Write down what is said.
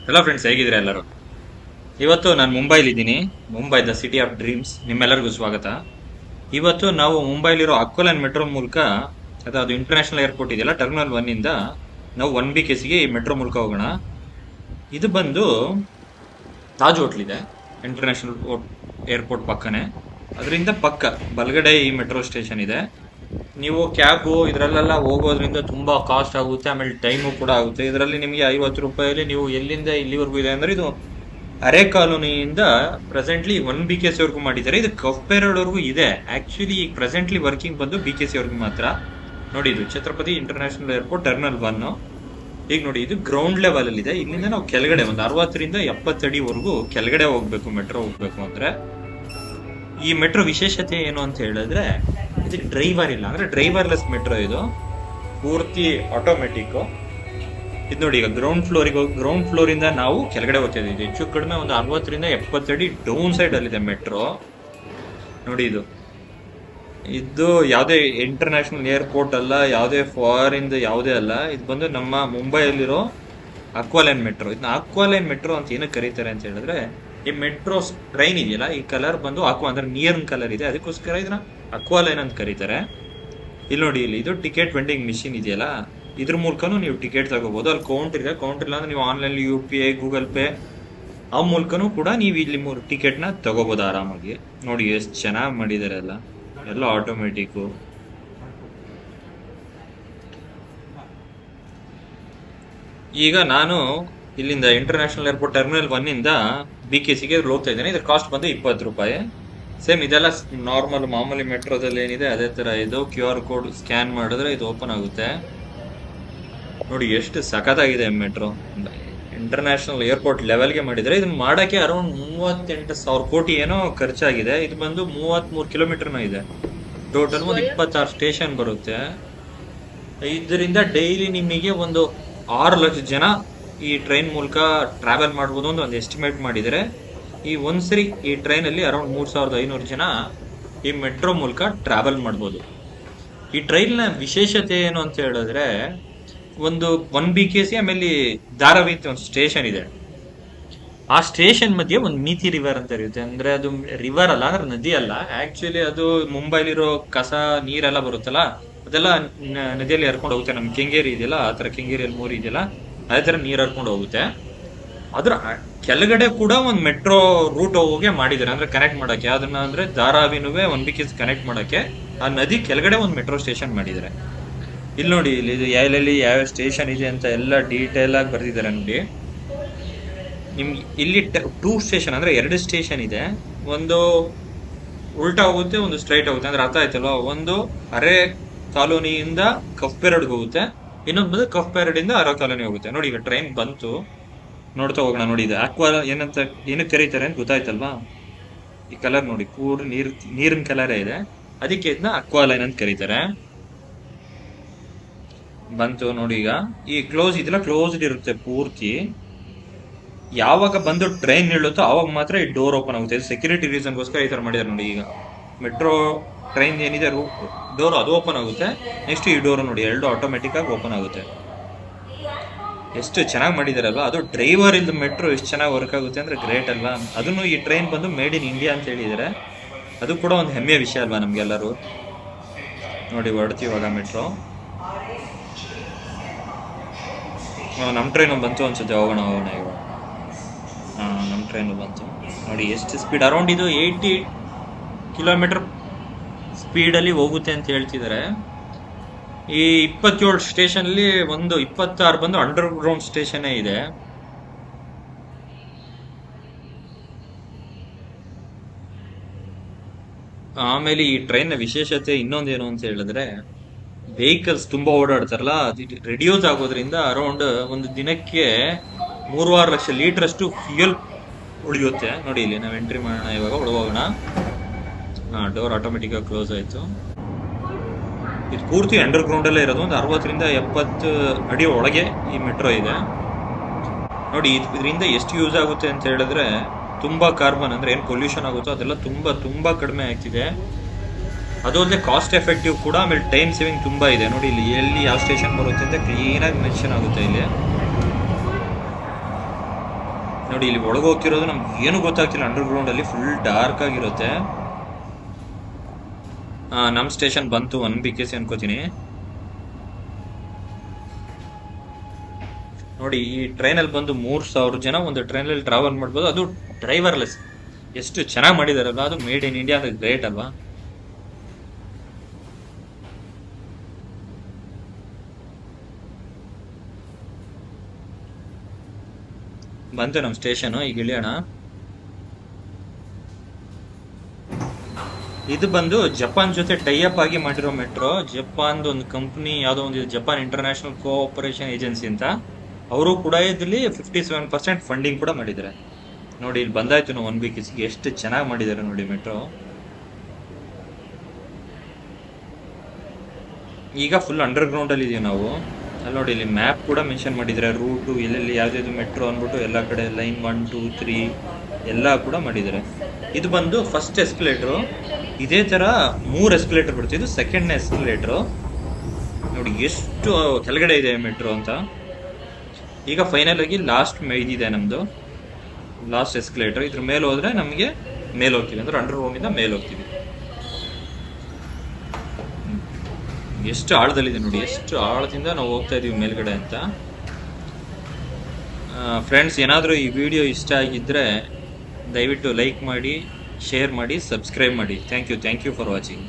Hello friends, ಹೇಗಿದ್ದೀರಾ ಎಲ್ಲರೂ? ಇವತ್ತು ನಾನು ಮುಂಬೈಲಿದ್ದೀನಿ. Mumbai the city of dreams. ನಿಮ್ಮೆಲ್ಲರಿಗೂ ಸ್ವಾಗತ. ಇವತ್ತು ನಾವು ಮುಂಬೈಲಿರೋ ಅಕ್ಕೋಲನ್ ಮೆಟ್ರೋ ಮೂಲಕ, ಅದು ಇಂಟರ್ನ್ಯಾಷನಲ್ ಏರ್ಪೋರ್ಟ್ ಇದೆಯಲ್ಲ, ಟರ್ಮಿನಲ್ 1 ಇಂದ ನಾವು 1BKCಗೆ ಈ ಮೆಟ್ರೋ ಮೂಲಕ ಹೋಗೋಣ. ಇದು ಬಂದು ತಾಜ್ ಹೋಟ್ಲ್ ಇದೆ ಇಂಟರ್ನ್ಯಾಷನಲ್ ಏರ್ಪೋರ್ಟ್ ಪಕ್ಕನೆ. ಅದರಿಂದ ಪಕ್ಕ ಬಲಗಡೆ ಈ ಮೆಟ್ರೋ ಸ್ಟೇಷನ್ ಇದೆ. ನೀವು ಕ್ಯಾಬು ಇದರಲ್ಲೆಲ್ಲ ಹೋಗೋದ್ರಿಂದ ತುಂಬಾ ಕಾಸ್ಟ್ ಆಗುತ್ತೆ, ಆಮೇಲೆ ಟೈಮು ಕೂಡ ಆಗುತ್ತೆ. ಇದರಲ್ಲಿ ನಿಮಗೆ 50 ರೂಪಾಯಲ್ಲಿ ನೀವು ಎಲ್ಲಿಂದ ಇಲ್ಲಿವರೆಗೂ ಇದೆ ಅಂದ್ರೆ, ಇದು ಅರೆ ಕಾಲೋನಿಯಿಂದ ಪ್ರೆಸೆಂಟ್ಲಿ 1BKC ವರ್ಗೂ ಮಾಡಿದ್ದಾರೆ. ಇದು ಕಫ್ಪೇರಡ್ವರೆಗೂ ಇದೆ. ಆಕ್ಚುಲಿ ಈಗ ಪ್ರೆಸೆಂಟ್ಲಿ ವರ್ಕಿಂಗ್ ಬಂದು BKC ವರ್ಗೂ ಮಾತ್ರ. ನೋಡಿ, ಇದು ಛತ್ರಪತಿ ಇಂಟರ್ನ್ಯಾಷನಲ್ ಏರ್ಪೋರ್ಟ್ ಟರ್ಮಿನಲ್ 1. ಈಗ ನೋಡಿ, ಇದು ಗ್ರೌಂಡ್ ಲೆವೆಲ್ ಅಲ್ಲಿ ಇದೆ. ಇಲ್ಲಿಂದ ನಾವು ಕೆಳಗಡೆ ಒಂದು 60ರಿಂದ 70 ಅಡಿವರೆಗೂ ಕೆಳಗಡೆ ಹೋಗ್ಬೇಕು ಮೆಟ್ರೋ ಹೋಗ್ಬೇಕು ಅಂದ್ರೆ. ಈ ಮೆಟ್ರೋ ವಿಶೇಷತೆ ಏನು ಅಂತ ಹೇಳಿದ್ರೆ, ಇದಕ್ಕೆ ಡ್ರೈವರ್ ಇಲ್ಲ, ಅಂದ್ರೆ ಡ್ರೈವರ್ಲೆಸ್ ಮೆಟ್ರೋ. ಇದು ಪೂರ್ತಿ ಆಟೋಮೆಟಿಕ್. ಇದು ನೋಡಿ, ಈಗ ಗ್ರೌಂಡ್ ಫ್ಲೋರ್ ಇಂದ ನಾವು ಕೆಳಗಡೆ ಹೋಗ್ತಾ ಇದೀವಿ. ಹೆಚ್ಚು ಕಡಿಮೆ ಒಂದು 60ರಿಂದ 70 ಅಡಿ ಡೌನ್ ಸೈಡ್ ಅಲ್ಲಿದೆ ಮೆಟ್ರೋ. ನೋಡಿ, ಇದು ಯಾವುದೇ ಇಂಟರ್ನ್ಯಾಷನಲ್ ಏರ್ಪೋರ್ಟ್ ಅಲ್ಲ, ಯಾವುದೇ ಫಾರಿನ್ ಯಾವುದೇ ಅಲ್ಲ. ಇದು ಬಂದು ನಮ್ಮ ಮುಂಬೈಯಲ್ಲಿರೋ ಅಕ್ವಾಲೈನ್ ಮೆಟ್ರೋ. ಇದನ್ನ ಅಕ್ವಾಲೈನ್ ಮೆಟ್ರೋ ಅಂತ ಏನಕ್ಕೆ ಕರೀತಾರೆ ಅಂತ ಹೇಳಿದ್ರೆ, ಈ ಮೆಟ್ರೋ ಟ್ರೈನ್ ಇದೆಯಲ್ಲ, ಈ ಕಲರ್ ಬಂದು ಅಕ್ವಾ ಅಂದ್ರೆ ನೀರಿನ ಕಲರ್ ಇದೆ, ಅದಕ್ಕೋಸ್ಕರ ಇದನ್ನ ಅಕ್ವಾಲೈನ್ ಅಂತ ಕರೀತಾರೆ. ಇಲ್ಲಿ ನೋಡಿ, ಇದು ಟಿಕೆಟ್ ವೆಂಡಿಂಗ್ ಮಿಷಿನ್ ಇದೆಯಲ್ಲ, ಇದ್ರ ಮೂಲಕನೂ ನೀವು ಟಿಕೆಟ್ ತಗೋಬಹುದು. ಅಲ್ಲಿ ಕೌಂಟರ್ ಇದೆ. ಕೌಂಟರ್ ಇಲ್ಲ ಅಂದ್ರೆ ನೀವು ಆನ್ಲೈನ್ UPI, ಗೂಗಲ್ ಪೇ ಆ ಮೂಲಕನೂ ಕೂಡ ನೀವು ಇಲ್ಲಿ ಟಿಕೆಟ್ನ ತಗೋಬಹುದು ಆರಾಮಾಗಿ. ನೋಡಿ ಎಷ್ಟು ಚೆನ್ನಾಗಿ ಮಾಡಿದ್ದಾರೆ ಎಲ್ಲ ಆಟೋಮೆಟಿಕ್. ಈಗ ನಾನು ಇಲ್ಲಿಂದ ಇಂಟರ್ನ್ಯಾಷನಲ್ ಏರ್ಪೋರ್ಟ್ ಟರ್ಮಿನಲ್ 1 ಇಂದ BKCಗೆ ಹೋಗ್ತಾ ಇದ್ದೇನೆ. ಇದ್ರ ಕಾಸ್ಟ್ ಬಂದು 20 ರೂಪಾಯಿ. ಸೇಮ್ ಇದೆಲ್ಲ ನಾರ್ಮಲ್ ಮಾಮೂಲಿ ಮೆಟ್ರೋದಲ್ಲಿ ಏನಿದೆ ಅದೇ ತರ. ಇದು QR ಕೋಡ್ ಸ್ಕ್ಯಾನ್ ಮಾಡಿದ್ರೆ ಇದು ಓಪನ್ ಆಗುತ್ತೆ. ನೋಡಿ ಎಷ್ಟು ಸಖತ್ತಾಗಿದೆ ಮೆಟ್ರೋ. ಇಂಟರ್ನ್ಯಾಷನಲ್ ಏರ್ಪೋರ್ಟ್ ಲೆವೆಲ್ಗೆ ಮಾಡಿದ್ರೆ. ಇದನ್ನ ಮಾಡಕ್ಕೆ ಅರೌಂಡ್ 38,000 ಕೋಟಿ ಏನೋ ಖರ್ಚಾಗಿದೆ. ಇದು ಬಂದು 33 ಕಿಲೋಮೀಟರ್ನ ಇದೆ. ಟೋಟಲ್ ಒಂದು 26 ಸ್ಟೇಷನ್ ಬರುತ್ತೆ. ಇದರಿಂದ ಡೈಲಿ ನಿಮಗೆ ಒಂದು 6 ಲಕ್ಷ ಜನ ಈ ಟ್ರೈನ್ ಮೂಲಕ ಟ್ರಾವೆಲ್ ಮಾಡ್ಬೋದು ಅಂತ ಒಂದು ಎಸ್ಟಿಮೇಟ್ ಮಾಡಿದರೆ. ಈ ಒಂದ್ಸರಿ ಈ ಟ್ರೈನ್ ಅಲ್ಲಿ ಅರೌಂಡ್ 3,500 ಜನ ಈ ಮೆಟ್ರೋ ಮೂಲಕ ಟ್ರಾವೆಲ್ ಮಾಡ್ಬೋದು. ಈ ಟ್ರೈನ್ ನ ವಿಶೇಷತೆ ಏನು ಅಂತ ಹೇಳಿದ್ರೆ, ಒಂದು 1BKC ಆಮೇಲೆ ಧಾರಾವಿ ಅಂತ ಒಂದು ಸ್ಟೇಷನ್ ಇದೆ. ಆ ಸ್ಟೇಷನ್ ಮಧ್ಯೆ ಒಂದು ಮೀತಿ ರಿವರ್ ಅಂತ ಇರುತ್ತೆ. ಅಂದ್ರೆ ಅದು ರಿವರ್ ಅಲ್ಲ, ಅಂದ್ರೆ ನದಿ ಅಲ್ಲ. ಆಕ್ಚುಲಿ ಅದು ಮುಂಬೈಲಿರೋ ಕಸ ನೀರೆಲ್ಲ ಬರುತ್ತಲ್ಲ, ಅದೆಲ್ಲ ನದಿಯಲ್ಲಿ ಹರ್ಕೊಂಡು ಹೋಗುತ್ತೆ. ನಮ್ ಕೆಂಗೇರಿ ಇದೆಯಲ್ಲ, ಆ ತರ ಕೆಂಗೇರಿಯಲ್ಲಿ ಮೂರಿ ಇದೆಯಲ್ಲ, ಅದೇ ತರ ನೀರ್ ಹರ್ಕೊಂಡು ಹೋಗುತ್ತೆ. ಅದ್ರ ಕೆಳಗಡೆ ಕೂಡ ಒಂದು ಮೆಟ್ರೋ ರೂಟ್ ಹೋಗೋಕೆ ಮಾಡಿದ್ದಾರೆ, ಅಂದ್ರೆ ಕನೆಕ್ಟ್ ಮಾಡಕ್ಕೆ. ಅದನ್ನ ಅಂದ್ರೆ ಧಾರಾವಿನುವೆ 1BKC ಕನೆಕ್ಟ್ ಮಾಡಕ್ಕೆ ಆ ನದಿ ಕೆಳಗಡೆ ಒಂದು ಮೆಟ್ರೋ ಸ್ಟೇಷನ್ ಮಾಡಿದ್ದಾರೆ. ಇಲ್ಲಿ ನೋಡಿ, ಇಲ್ಲಿ ಎಲ್ಲೆಲ್ಲಿ ಯಾವ ಸ್ಟೇಷನ್ ಇದೆ ಅಂತ ಎಲ್ಲ ಡೀಟೇಲ್ ಆಗಿ ಬರ್ದಿದ್ದಾರೆ ನೋಡಿ. ನಿಮ್ಗೆ ಇಲ್ಲಿ 2 ಸ್ಟೇಷನ್ ಅಂದ್ರೆ 2 ಸ್ಟೇಷನ್ ಇದೆ. ಒಂದು ಉಲ್ಟಾ ಹೋಗುತ್ತೆ, ಒಂದು ಸ್ಟ್ರೈಟ್ ಹೋಗುತ್ತೆ. ಅಂದ್ರೆ ಅರ್ಥ ಆಯ್ತಲ್ವಾ? ಒಂದು ಅರೆ ಕಾಲೋನಿಯಿಂದ ಕಫ್ಪೇರಡ್ಗೆ ಹೋಗುತ್ತೆ, ಇನ್ನೊಂದು ಬಂದು ಕಫ್ಪೇರಡ್ ಇಂದ ಅರೆ ಕಾಲೋನಿ ಹೋಗುತ್ತೆ. ನೋಡಿ, ಈಗ ಟ್ರೈನ್ ಬಂತು, ನೋಡ್ತಾ ಹೋಗೋಣ. ನೋಡಿ, ಇದು ಅಕ್ವಾ ಏನಕ್ಕೆ ಕರೀತಾರೆ ಅಂತ ಗೊತ್ತಾಯ್ತಲ್ವಾ? ಈ ಕಲರ್ ನೋಡಿ, ಪೂರ್ ನೀರಿನ ಕಲರೇ ಇದೆ, ಅದಕ್ಕೆ ಇದನ್ನ ಅಕ್ವಾಲೈನ್ ಅಂತ ಕರೀತಾರೆ. ಬಂತು ನೋಡಿ. ಈಗ ಈ ಕ್ಲೋಸ್ ಇದೆಲ್ಲ ಕ್ಲೋಸ್ಡ್ ಇರುತ್ತೆ ಪೂರ್ತಿ. ಯಾವಾಗ ಬಂದು ಟ್ರೈನ್ ನಿಲ್ಲುತ್ತೋ ಅವಾಗ ಮಾತ್ರ ಈ ಡೋರ್ ಓಪನ್ ಆಗುತ್ತೆ. ಸೆಕ್ಯೂರಿಟಿ ರೀಸನ್ಗೋಸ್ಕರ ಈ ತರ ಮಾಡಿದಾರೆ ನೋಡಿ. ಈಗ ಮೆಟ್ರೋ ಟ್ರೈನ್ ಏನಿದೆ ಡೋರ್ ಅದು ಓಪನ್ ಆಗುತ್ತೆ. ನೆಕ್ಸ್ಟ್ ಈ ಡೋರ್ ನೋಡಿ, 2 ಆಟೋಮೆಟಿಕ್ ಆಗಿ ಓಪನ್ ಆಗುತ್ತೆ. ಎಷ್ಟು ಚೆನ್ನಾಗಿ ಮಾಡಿದಾರಲ್ವಾ? ಅದು ಡ್ರೈವರ್ ಇಲ್ದ ಮೆಟ್ರೋ ಎಷ್ಟು ಚೆನ್ನಾಗಿ ವರ್ಕ್ ಆಗುತ್ತೆ ಅಂದ್ರೆ ಗ್ರೇಟ್ ಅಲ್ವಾ? ಅದನ್ನು ಈ ಟ್ರೈನ್ ಬಂದು ಮೇಡ್ ಇನ್ ಇಂಡಿಯಾ ಅಂತ ಹೇಳಿದ್ದಾರೆ. ಅದು ಕೂಡ ಒಂದು ಹೆಮ್ಮೆಯ ವಿಷಯ ಅಲ್ವಾ ನಮ್ಗೆಲ್ಲರೂ? ನೋಡಿ, ಹೊರಡ್ತೀವಾಗ ಮೆಟ್ರೋ. ನಮ್ಮ ಟ್ರೈನು ಬಂತು ಅನ್ಸುತ್ತೆ. ಹೋಗೋಣ ಇವಾಗ. ನಮ್ಮ ಟ್ರೈನು ಬಂತು ನೋಡಿ. ಎಷ್ಟು ಸ್ಪೀಡ್, ಅರೌಂಡ್ ಇದು 80 ಕಿಲೋಮೀಟರ್ ಸ್ಪೀಡಲ್ಲಿ ಹೋಗುತ್ತೆ ಅಂತ ಹೇಳ್ತಿದ್ದಾರೆ. ಈ 27 ಸ್ಟೇಷನ್ ಅಲ್ಲಿ ಒಂದು 26 ಬಂದು ಅಂಡರ್ ಗ್ರೌಂಡ್ ಸ್ಟೇಷನ್ ಇದೆ. ಆಮೇಲೆ ಈ ಟ್ರೈನ್ ನ ವಿಶೇಷತೆ ಇನ್ನೊಂದೇನು ಅಂತ ಹೇಳಿದ್ರೆ, ವೆಹಿಕಲ್ಸ್ ತುಂಬಾ ಓಡಾಡ್ತಾರಲ್ಲ, ಅದು ರೆಡ್ಯೂಸ್ ಆಗೋದ್ರಿಂದ ಅರೌಂಡ್ ಒಂದು ದಿನಕ್ಕೆ 3-6 ಲಕ್ಷ ಲೀಟರ್ ಅಷ್ಟು ಫ್ಯೂಯಲ್ ಉಳಿಯುತ್ತೆ. ನೋಡಿ, ಇಲ್ಲಿ ನಾವು ಎಂಟ್ರಿ ಮಾಡೋಣ, ಇವಾಗ ಒಳಗೋಗೋಣ. ಡೋರ್ ಆಟೋಮೆಟಿಕ್ ಆಗಿ ಕ್ಲೋಸ್ ಆಯ್ತು. ಇದು ಪೂರ್ತಿ ಅಂಡರ್ ಗ್ರೌಂಡ್ ಅಲ್ಲೇ ಇರೋದು. ಒಂದು 60ರಿಂದ 70 ಅಡಿ ಒಳಗೆ ಈ ಮೆಟ್ರೋ ಇದೆ. ನೋಡಿ, ಇದರಿಂದ ಎಷ್ಟು ಯೂಸ್ ಆಗುತ್ತೆ ಅಂತ ಹೇಳಿದ್ರೆ, ತುಂಬಾ ಕಾರ್ಬನ್ ಅಂದ್ರೆ ಏನ್ ಪೊಲ್ಯೂಷನ್ ಆಗುತ್ತೋ ಅದೆಲ್ಲ ತುಂಬಾ ಕಡಿಮೆ ಆಗ್ತಿದೆ. ಅದೊಂದೇ ಕಾಸ್ಟ್ ಎಫೆಕ್ಟಿವ್ ಕೂಡ. ಆಮೇಲೆ ಟೈಮ್ ಸೇವಿಂಗ್ ತುಂಬಾ ಇದೆ. ನೋಡಿ, ಇಲ್ಲಿ ಎಲ್ಲಿ ಯಾವ ಸ್ಟೇಷನ್ ಬರುತ್ತೆ ಅಂತ ಕ್ಲೀನ್ ಆಗಿ ಮೆನ್ಷನ್ ಆಗುತ್ತೆ ಇಲ್ಲಿ. ನೋಡಿ ಇಲ್ಲಿ ಒಳಗೆ ಹೋಗ್ತಿರೋದು ನಮ್ಗೆ ಏನು ಗೊತ್ತಾಗ್ತಿಲ್ಲ, ಅಂಡರ್ ಗ್ರೌಂಡ್ ಅಲ್ಲಿ ಫುಲ್ ಡಾರ್ಕ್ ಆಗಿರುತ್ತೆ. ನಮ್ ಸ್ಟೇಷನ್ ಬಂತು, 1 BKC ಅನ್ಕೋತೀನಿ. ನೋಡಿ ಈ ಟ್ರೈನಲ್ಲಿ ಬಂದು 3000 ಜನ ಒಂದು ಟ್ರೈನಲ್ಲಿ ಟ್ರಾವೆಲ್ ಮಾಡ್ಬೋದು, ಅದು ಡ್ರೈವರ್ಲೆಸ್. ಎಷ್ಟು ಚೆನ್ನಾಗಿ ಮಾಡಿದಾರಲ್ಲ, ಅದು ಮೇಡ್ ಇನ್ ಇಂಡಿಯಾ, ಅದು ಗ್ರೇಟ್ ಅಲ್ವಾ. ಬಂತು ನಮ್ಮ ಸ್ಟೇಷನ್, ಈಗ ಇಳಿಯೋಣ. ಇದು ಬಂದು ಜಪಾನ್ ಜೊತೆ ಟೈಅಪ್ ಆಗಿ ಮಾಡಿರೋ ಮೆಟ್ರೋ. ಜಪಾನ್ ಒಂದು ಕಂಪ್ನಿ ಯಾವುದೋ ಒಂದು, ಜಪಾನ್ ಇಂಟರ್ನ್ಯಾಷನಲ್ ಕೋಆಪರೇಷನ್ ಏಜೆನ್ಸಿ ಅಂತ, ಅವರು ಕೂಡ ಇದರಲ್ಲಿ 57% ಫಂಡಿಂಗ್ ಕೂಡ ಮಾಡಿದ್ದಾರೆ. ನೋಡಿ ಇಲ್ಲಿ ಬಂದಾಯ್ತು ನಾವು 1 BKC, ಎಷ್ಟು ಚೆನ್ನಾಗಿ ಮಾಡಿದ್ದಾರೆ ನೋಡಿ ಮೆಟ್ರೋ. ಈಗ ಫುಲ್ ಅಂಡರ್ ಗ್ರೌಂಡ್ ಅಲ್ಲಿ ಇದೀವಿ ನಾವು. ಅಲ್ಲಿ ನೋಡಿ ಇಲ್ಲಿ ಮ್ಯಾಪ್ ಕೂಡ ಮೆನ್ಷನ್ ಮಾಡಿದ್ದಾರೆ, ರೂಟು ಎಲ್ಲೆಲ್ಲಿ ಯಾವ್ದು ಮೆಟ್ರೋ ಅಂದ್ಬಿಟ್ಟು ಎಲ್ಲ ಕಡೆ ಲೈನ್ 1, 2, 3 ಎಲ್ಲ ಕೂಡ ಮಾಡಿದ್ದಾರೆ. ಇದು ಬಂದು ಫಸ್ಟ್ ಎಸ್ಕಲೇಟರ್. ಇದೇ ತರ 3 ಎಸ್ಕಲೇಟರ್ ಬರುತ್ತೆ. ಇದು ಸೆಕೆಂಡ್ ಎಸ್ಕಲೇಟರ್. ನೋಡಿ ಎಷ್ಟು ಕೆಳಗಡೆ ಇದೆ ಮೆಟ್ರೋ ಅಂತ. ಈಗ ಫೈನಲ್ ಆಗಿ ಲಾಸ್ಟ್ ಇದಿದೆ ನಮ್ದು ಲಾಸ್ಟ್ ಎಸ್ಕಲೇಟರ್. ಇದ್ರ ಮೇಲೆ ಹೋದ್ರೆ ನಮಗೆ ಮೇಲೆ ಹೋಗ್ತೀವಿ, ಅಂದ್ರೆ ಅಂಡರ್ ಗ್ರೌಂಡ್ ಇಂದ ಮೇಲೆ ಹೋಗ್ತೀವಿ. ಎಷ್ಟು ಆಳದಲ್ಲಿದೆ ನೋಡಿ, ಎಷ್ಟು ಆಳದಿಂದ ನಾವು ಹೋಗ್ತಾ ಇದೀವಿ ಮೇಲ್ಗಡೆ ಅಂತ. ಫ್ರೆಂಡ್ಸ್, ಏನಾದರೂ ಈ ವಿಡಿಯೋ ಇಷ್ಟ ಆಗಿದ್ರೆ ದಯವಿಟ್ಟು ಲೈಕ್ ಮಾಡಿ, ಶೇರ್ ಮಾಡಿ, ಸಬ್ಸ್ಕ್ರೈಬ್ ಮಾಡಿ. Thank you for watching.